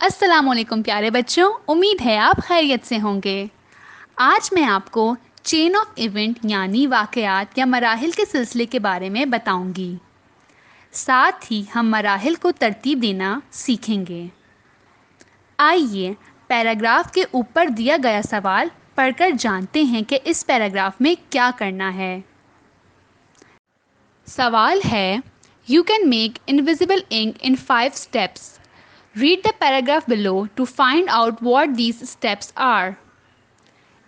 अस्सलामुअलैकुम प्यारे बच्चों, उम्मीद है आप खैरियत से होंगे। आज मैं आपको चेन ऑफ इवेंट यानी वाक़यात या मराहिल के सिलसिले के बारे में बताऊंगी। साथ ही हम मराहिल को तरतीब देना सीखेंगे। आइए पैराग्राफ के ऊपर दिया गया सवाल पढ़कर जानते हैं कि इस पैराग्राफ में क्या करना है। सवाल है, you can make invisible ink in 5 steps. Read the paragraph below to find out what these steps are.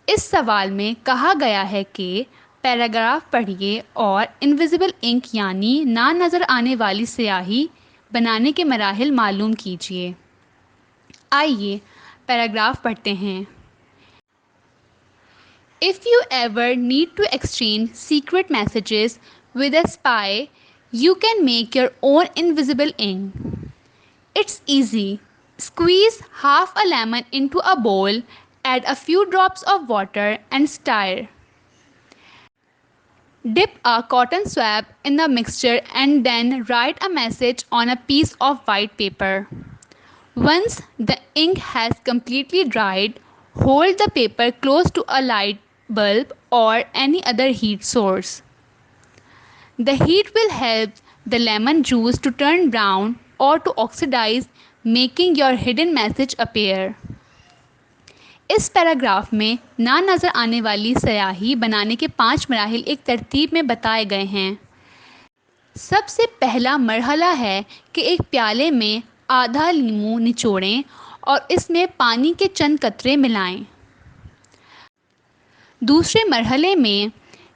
इस सवाल में कहा गया है कि पैराग्राफ पढ़िए और इनविजिबल इंक यानी ना नज़र आने वाली स्याही बनाने के मराहिल मालूम कीजिए। आइए पैराग्राफ पढ़ते हैं। If you ever need to exchange secret messages with a spy, you can make your own invisible ink. It's easy. Squeeze half a lemon into a bowl, add a few drops of water and stir. Dip a cotton swab in the mixture and then write a message on a piece of white paper. Once the ink has completely dried, hold the paper close to a light bulb or any other heat source. The heat will help the lemon juice to turn brown or to oxidize, making your hidden message appear. इस paragraph में ना नज़र आने वाली स्याही बनाने के 5 मराहिल एक तरतीब में बताए गए हैं। सबसे पहला मरहला है कि एक प्याले में आधा नींबू निचोड़ें और इसमें पानी के चंद कतरे मिलाएं। दूसरे मरहले में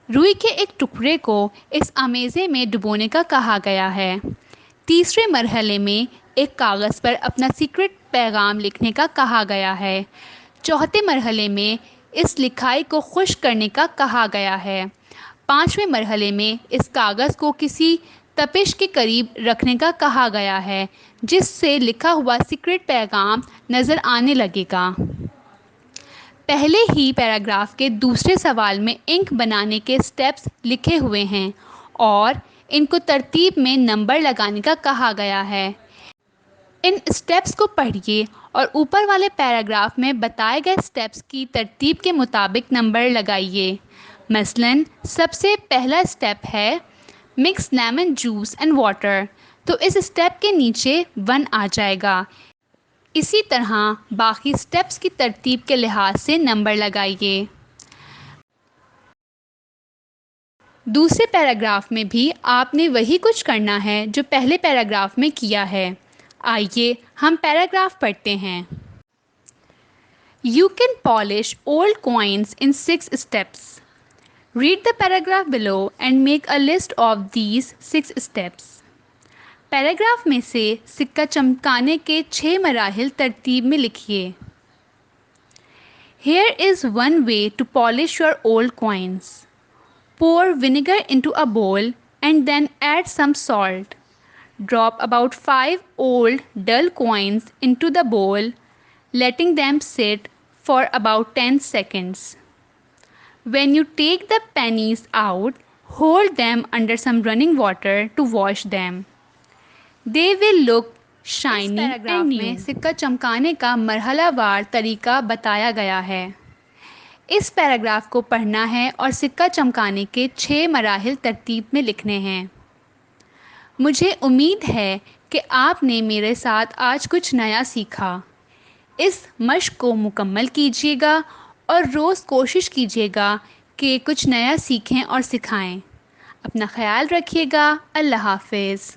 रुई के एक टुकड़े को इस अमेज़े में डुबोने का कहा गया है। तीसरे मरहले में एक कागज़ पर अपना सीक्रेट पैगाम लिखने का कहा गया है। चौथे मरहले में इस लिखाई को खुश्क करने का कहा गया है। पाँचवें मरहले में इस कागज़ को किसी तपिश के करीब रखने का कहा गया है, जिससे लिखा हुआ सीक्रेट पैगाम नज़र आने लगेगा। पहले ही पैराग्राफ के दूसरे सवाल में इंक बनाने के स्टेप्स लिखे हुए हैं और इनको तरतीब में नंबर लगाने का कहा गया है। इन स्टेप्स को पढ़िए और ऊपर वाले पैराग्राफ में बताए गए स्टेप्स की तरतीब के मुताबिक नंबर लगाइए। मसलन सबसे पहला स्टेप है mix lemon juice and water, तो इस स्टेप के नीचे 1 आ जाएगा। इसी तरह बाकी स्टेप्स की तरतीब के लिहाज से नंबर लगाइए। दूसरे पैराग्राफ में भी आपने वही कुछ करना है जो पहले पैराग्राफ में किया है। आइए हम पैराग्राफ पढ़ते हैं। You can polish old coins in 6 steps. Read the paragraph below and make a list of these 6 steps. Paragraph में से सिक्का चमकाने के 6 मराहिल तरतीब में लिखिए। Here is one way to polish your old coins. Pour vinegar into a bowl and then add some salt. Drop about 5 old dull coins into the bowl, letting them sit for about 10 seconds. When you take the pennies out, hold them under some running water to wash them. They will look shiny and new. में सिक्का चमकाने का मरहलावार तरीका बताया गया है। इस paragraph को पढ़ना है और सिक्का चमकाने के 6 मराहिल तरतीब में लिखने हैं। मुझे उम्मीद है कि आपने मेरे साथ आज कुछ नया सीखा। इस मश्क को मुकम्मल कीजिएगा और रोज़ कोशिश कीजिएगा कि कुछ नया सीखें और सिखाएं। अपना ख्याल रखिएगा। अल्लाह हाफ़िज़।